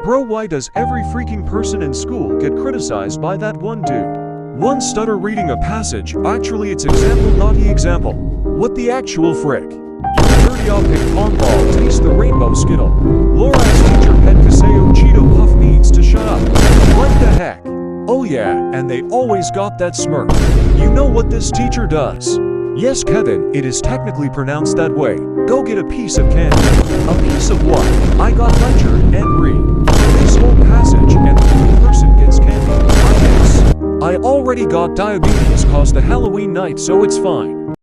Bro, why does every freaking person in school get criticized by that one dude? One stutter reading a passage, actually it's example naughty example. What the actual frick? You dirty off ping pong ball, taste the rainbow skittle. Laura's teacher pet Kaseo Cheeto Puff needs to shut up. What the heck? Oh yeah, and they always got that smirk. You know what this teacher does? Yes, Kevin, it is technically pronounced that way. Go get a piece of candy. A piece of what? I got lecture and read this whole passage and the person gets candy. I guess. I already got diabetes caused the Halloween night, so it's fine.